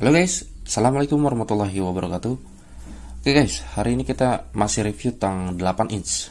Halo guys, Assalamualaikum warahmatullahi wabarakatuh. Oke guys, hari ini kita masih review tang 8 inch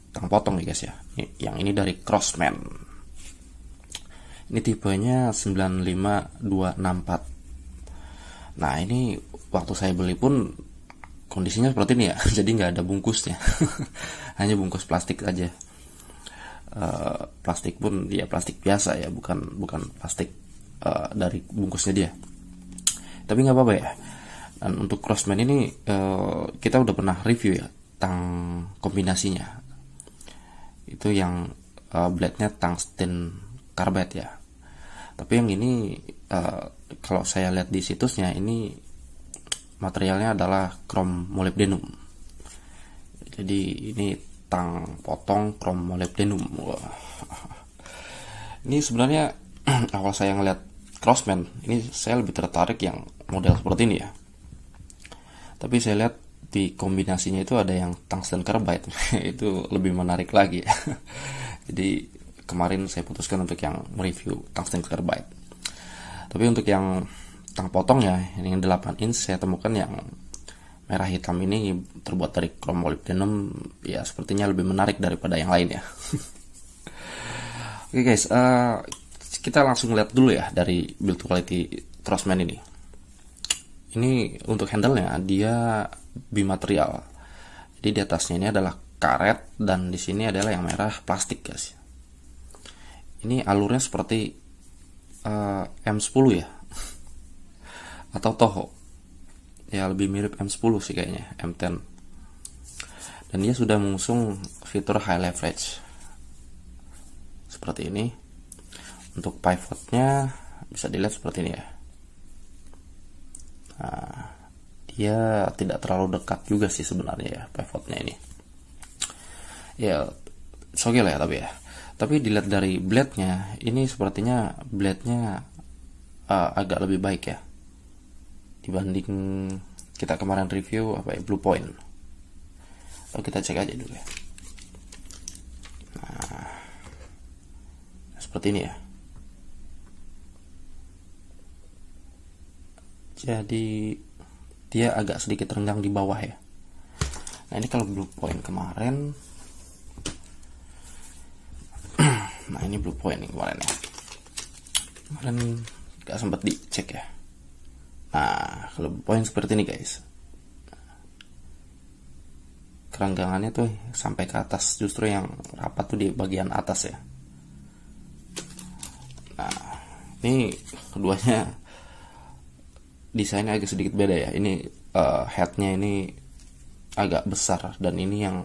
tang potong nih guys ya. Yang ini dari Crosman. Ini tipenya 95264. Nah ini waktu saya beli pun kondisinya seperti ini ya. Jadi nggak ada bungkusnya. Hanya bungkus plastik aja. Plastik pun dia plastik biasa ya, bukan plastik dari bungkusnya dia. Tapi nggak apa-apa ya. Dan untuk Crosman ini kita udah pernah review ya tang kombinasinya. Itu yang blade-nya tungsten carbide ya. Tapi yang ini kalau saya lihat di situsnya ini materialnya adalah chrome molybdenum. Jadi ini tang potong chrome molybdenum. Wah. Ini sebenarnya awal saya ngeliat Crosman ini saya lebih tertarik yang model seperti ini ya. Tapi saya lihat di kombinasinya itu ada yang tungsten carbide. Itu lebih menarik lagi ya. Jadi kemarin saya putuskan untuk yang mereview tungsten carbide. Tapi untuk yang tang potong ya, yang 8 inch saya temukan yang merah hitam ini terbuat dari chrome molybdenum ya, sepertinya lebih menarik daripada yang lain ya. Oke guys, kita langsung lihat dulu ya dari build quality Crosman ini. Ini untuk handle-nya dia bimaterial. Jadi di atasnya ini adalah karet dan di sini adalah yang merah plastik guys. Ini alurnya seperti M10 ya. Atau Toho. Ya lebih mirip M10 sih kayaknya, M10. Dan dia sudah mengusung fitur high leverage. Seperti ini. Untuk pivotnya bisa dilihat seperti ini ya. Nah, dia tidak terlalu dekat juga sih sebenarnya ya pivotnya ini. Ya, oke lah ya tapi ya. Tapi dilihat dari blade-nya, ini sepertinya blade-nya agak lebih baik ya dibanding kita kemarin review Blue Point. Lalu kita cek aja dulu ya. Nah, seperti ini ya. Jadi dia agak sedikit renggang di bawah ya. Nah ini kalau Blue Point kemarin. Nah ini Blue Point nih kemarin ya. Kemarin gak sempat dicek ya. Nah kalau Blue Point seperti ini guys. Kerenggangannya tuh sampai ke atas, justru yang rapat tuh di bagian atas ya. Nah ini keduanya desainnya agak sedikit beda ya. Ini headnya ini agak besar dan ini yang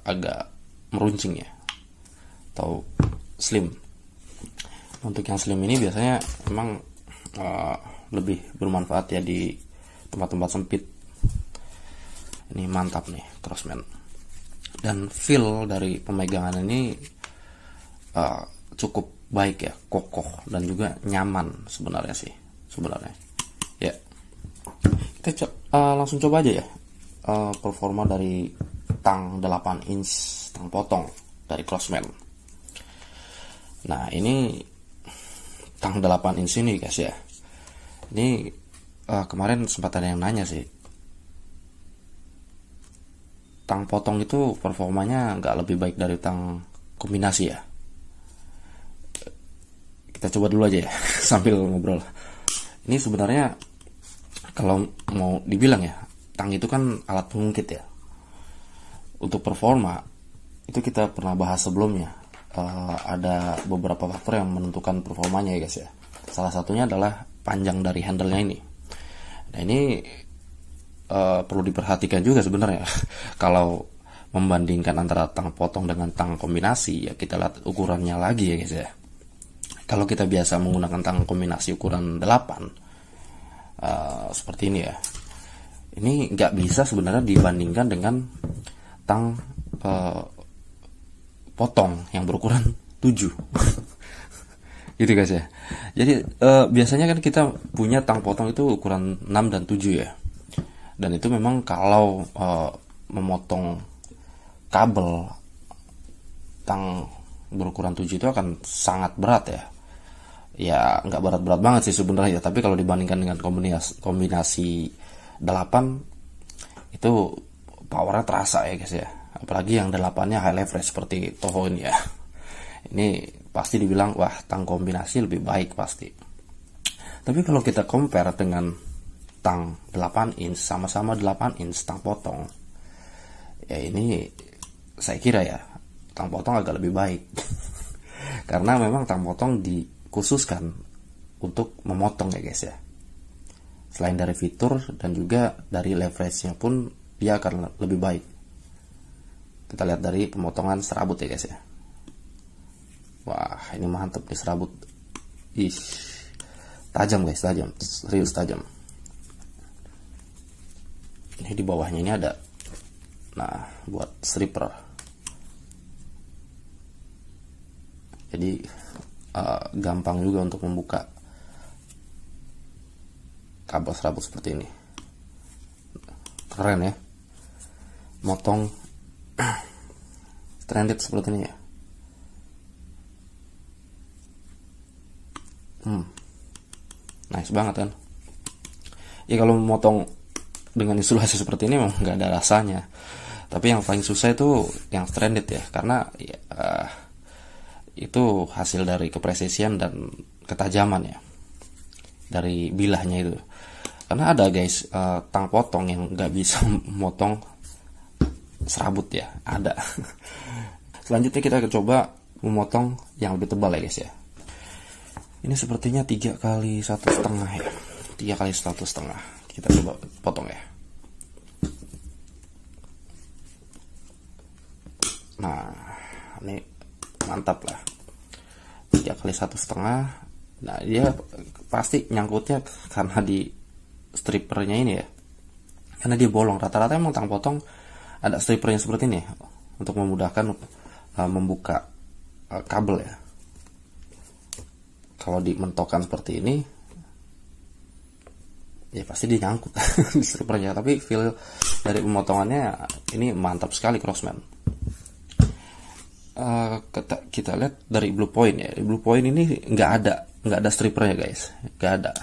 agak meruncing ya, atau slim. Untuk yang slim ini biasanya memang lebih bermanfaat ya di tempat-tempat sempit. Ini mantap nih Crosman. Dan feel dari pemegangan ini cukup baik ya, kokoh dan juga nyaman sebenarnya sih sebenarnya. Ya, kita langsung coba aja ya performa dari tang 8 inch tang potong dari Crosman. Nah ini tang 8 inch ini guys ya. Ini kemarin sempat ada yang nanya sih, tang potong itu performanya nggak lebih baik dari tang kombinasi ya. Kita coba dulu aja ya sambil ngobrol. Ini sebenarnya kalau mau dibilang ya, tang itu kan alat pengungkit ya. Untuk performa itu kita pernah bahas sebelumnya. Ada beberapa faktor yang menentukan performanya ya guys ya. Salah satunya adalah panjang dari handle-nya ini. Nah ini perlu diperhatikan juga sebenarnya. Kalau membandingkan antara tang potong dengan tang kombinasi ya, kita lihat ukurannya lagi ya guys ya. Kalau kita biasa menggunakan tang kombinasi ukuran 8 seperti ini ya, ini nggak bisa sebenarnya dibandingkan dengan tang potong yang berukuran 7. Gitu guys ya. Jadi biasanya kan kita punya tang potong itu ukuran 6 dan 7 ya. Dan itu memang kalau memotong kabel tang berukuran 7 itu akan sangat berat ya. ya nggak berat-berat banget sih sebenarnya, tapi kalau dibandingkan dengan kombinasi 8 itu powernya terasa ya guys ya. Apalagi yang 8-nya high leverage seperti Toho ini ya. Ini pasti dibilang wah tang kombinasi lebih baik pasti. Tapi kalau kita compare dengan tang 8 inch, sama-sama 8 inch tang potong, ya ini saya kira ya tang potong agak lebih baik. Karena memang tang potong dikhususkan untuk memotong ya guys ya. Selain dari fitur dan juga dari leverage-nya pun dia akan lebih baik. Kita lihat dari pemotongan serabut ya guys ya. Wah, ini mantep nih serabut. Ih, tajam guys, tajam, serius tajam. Ini di bawahnya ini ada, nah buat stripper. Jadi gampang juga untuk membuka kabel serabut seperti ini. Keren ya, motong stranded seperti ini ya. Nice banget kan. Ya kalau memotong dengan insulasi seperti ini memang nggak ada rasanya. Tapi yang paling susah itu yang stranded ya, karena ya, itu hasil dari kepresisian dan ketajaman ya dari bilahnya itu. Karena ada guys tang potong yang nggak bisa motong serabut ya, ada. Selanjutnya kita coba memotong yang lebih tebal ya guys ya. Ini sepertinya 3 kali 1,5 ya, 3 kali 1,5. Kita coba potong ya. Nah ini mantap lah, 3 kali 1,5. Nah dia pasti nyangkutnya karena di strippernya ini ya, karena dia bolong. Rata-rata emang tang potong ada strippernya seperti ini ya, untuk memudahkan membuka kabel ya. Kalau dimentokkan seperti ini ya pasti dia nyangkut di strippernya. Tapi feel dari pemotongannya ini mantap sekali Crossman. Kita lihat dari Blue Point ya. Di Blue Point ini nggak ada strippernya guys, nggak ada.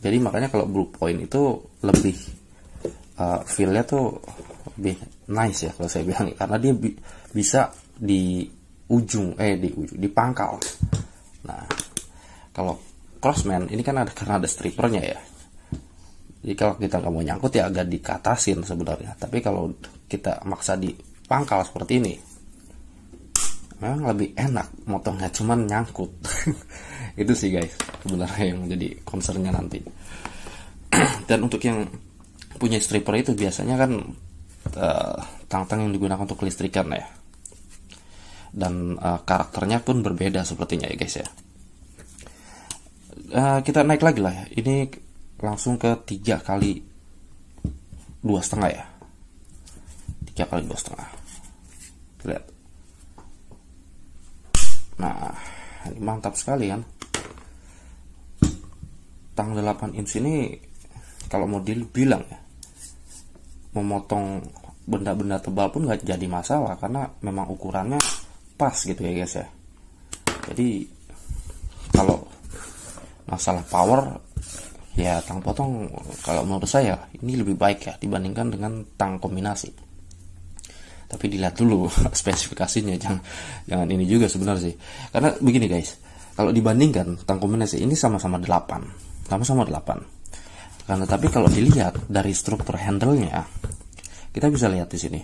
Jadi makanya kalau Blue Point itu lebih feelnya tuh lebih nice ya kalau saya bilang, karena dia bisa di pangkal. Nah kalau Crossman ini kan karena ada strippernya ya, jadi kalau kita nggak mau nyangkut ya agak dikatasin sebenarnya. Tapi kalau kita maksa di pangkal seperti ini memang lebih enak motongnya, cuman nyangkut. Itu sih guys sebenarnya yang menjadi concernnya nanti. Dan untuk yang punya stripper itu biasanya kan tang-tang yang digunakan untuk kelistrikan ya, dan karakternya pun berbeda sepertinya ya guys ya. Kita naik lagi lah ya. Ini langsung ke 3 kali 2,5 ya, 3 kali 2,5. Lihat. Nah ini mantap sekali kan. Tang 8 inch ini kalau mau dibilang ya, memotong benda-benda tebal pun nggak jadi masalah, karena memang ukurannya pas gitu ya guys ya. Jadi kalau masalah power ya tang potong kalau menurut saya ini lebih baik ya dibandingkan dengan tang kombinasi. Tapi dilihat dulu spesifikasinya, jangan ini juga sebenarnya sih. Karena begini guys, kalau dibandingkan tang kombinasi ini sama-sama 8. Karena tapi kalau dilihat dari struktur handle-nya, kita bisa lihat di sini.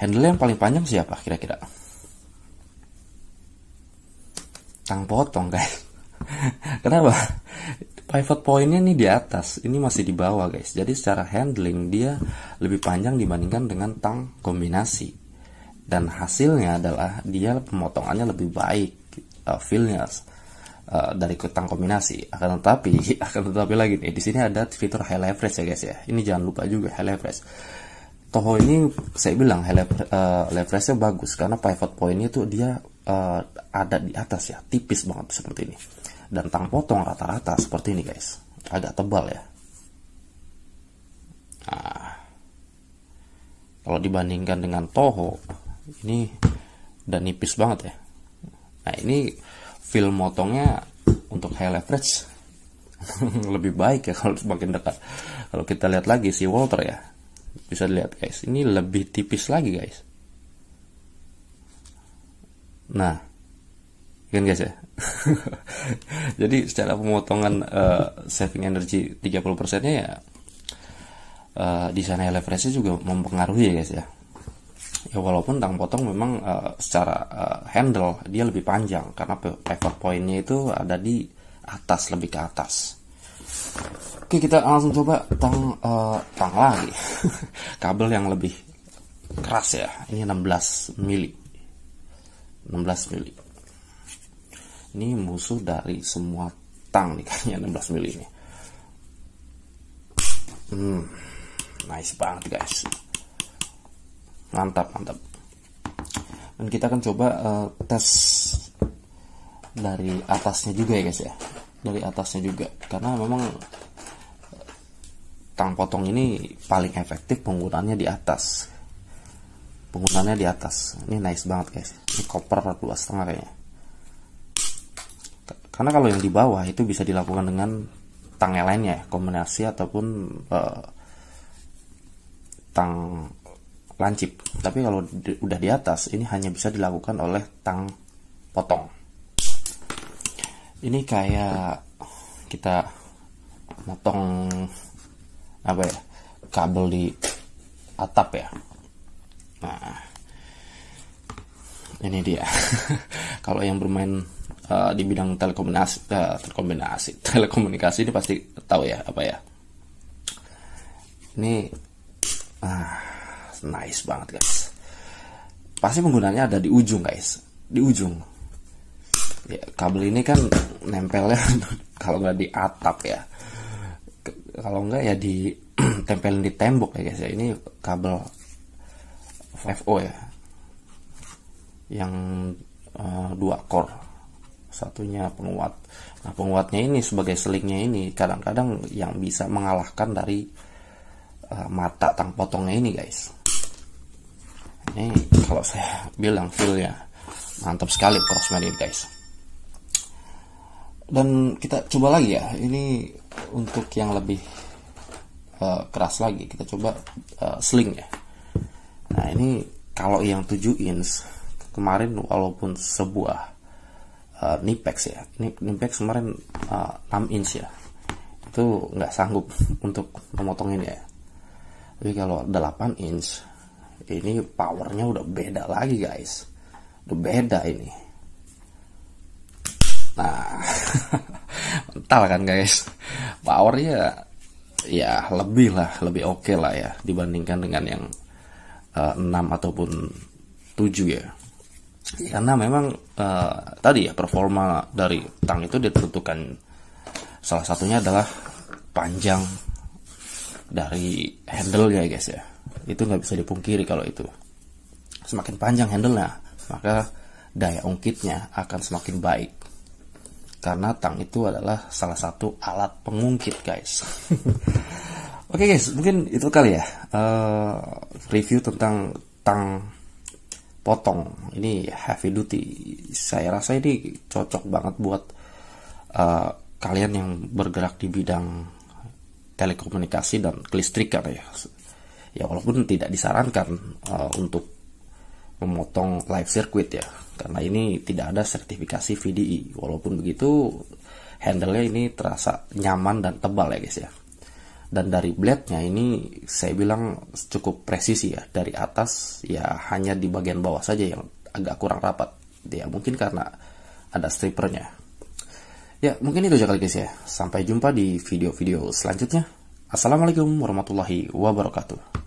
Handle yang paling panjang siapa kira-kira? Tang potong guys. Kenapa? Pivot point-nya nih di atas, ini masih di bawah guys. Jadi secara handling dia lebih panjang dibandingkan dengan tang kombinasi. Dan hasilnya adalah dia pemotongannya lebih baik, feel-nya dari tang kombinasi. Akan tetapi lagi nih, di sini ada fitur high leverage ya guys ya. Ini jangan lupa juga high leverage. Toho ini saya bilang leverage-nya bagus karena pivot point-nya itu dia ada di atas ya, tipis banget seperti ini. Dan tang potong rata-rata seperti ini guys, agak tebal ya. Nah, kalau dibandingkan dengan Toho ini udah nipis banget ya. Nah ini feel motongnya untuk high leverage lebih baik ya kalau semakin dekat. Kalau kita lihat lagi si Walter ya, bisa dilihat guys, ini lebih tipis lagi guys. Nah, kan guys ya. Jadi secara pemotongan saving energy 30%-nya ya, di sana leverage juga mempengaruhi ya guys ya. Ya walaupun tang potong memang secara handle dia lebih panjang karena pivot point-nya itu ada di atas, lebih ke atas. Oke, kita langsung coba tang lagi. Kabel yang lebih keras ya. Ini 16 mili. 16 mili. Ini musuh dari semua tang nih kayaknya 16 mili ini. Nice banget guys. Mantap. Dan kita akan coba tes dari atasnya juga ya guys ya. Dari atasnya juga, karena memang tang potong ini paling efektif penggunaannya di atas. Ini nice banget guys. Ini koper 2,5 kayaknya. Karena kalau yang di bawah itu bisa dilakukan dengan tang yang lainnya, kombinasi ataupun tang lancip. Tapi kalau udah di atas, ini hanya bisa dilakukan oleh tang potong. Ini kayak kita motong apa ya, kabel di atap ya. Nah, ini dia. Kalau yang bermain di bidang telekomunikasi ini pasti tahu ya apa ya. Ini nice banget guys. Pasti penggunaannya ada di ujung guys, di ujung. Ya, kabel ini kan nempelnya kalau nggak di atap ya, kalau nggak ya di tempelin di tembok ya guys ya. Ini kabel 5O ya, yang 2 core, satunya penguat. Nah, penguatnya ini sebagai selingnya ini kadang-kadang yang bisa mengalahkan dari mata tang potongnya ini guys. Ini kalau saya bilang feelnya mantap sekali crossman ini guys. Dan kita coba lagi ya, ini untuk yang lebih keras lagi, kita coba sling ya. Nah ini kalau yang 7 inch kemarin, walaupun sebuah Knipex ya, ini Knipex kemarin 6 inch ya, itu nggak sanggup untuk memotong ini ya. Tapi kalau 8 inch ini powernya udah beda lagi guys, udah beda ini. Nah, mental kan guys, powernya ya lebih oke lah ya dibandingkan dengan yang 6 ataupun 7 ya. Karena memang tadi ya, performa dari tang itu ditentukan, salah satunya adalah panjang dari handle ya guys ya. Itu nggak bisa dipungkiri, kalau itu semakin panjang handle-nya maka daya ungkitnya akan semakin baik, karena tang itu adalah salah satu alat pengungkit guys. Oke guys, mungkin itu kali ya review tentang tang potong ini heavy duty. Saya rasa ini cocok banget buat kalian yang bergerak di bidang telekomunikasi dan kelistrikan ya. Ya walaupun tidak disarankan untuk memotong live circuit ya, karena ini tidak ada sertifikasi VDI. Walaupun begitu, handle-nya ini terasa nyaman dan tebal ya guys ya. Dan dari blade-nya ini saya bilang cukup presisi ya. Dari atas ya hanya di bagian bawah saja yang agak kurang rapat. Ya mungkin karena ada stripernya. Ya mungkin itu aja kali guys ya. Sampai jumpa di video-video selanjutnya. Assalamualaikum warahmatullahi wabarakatuh.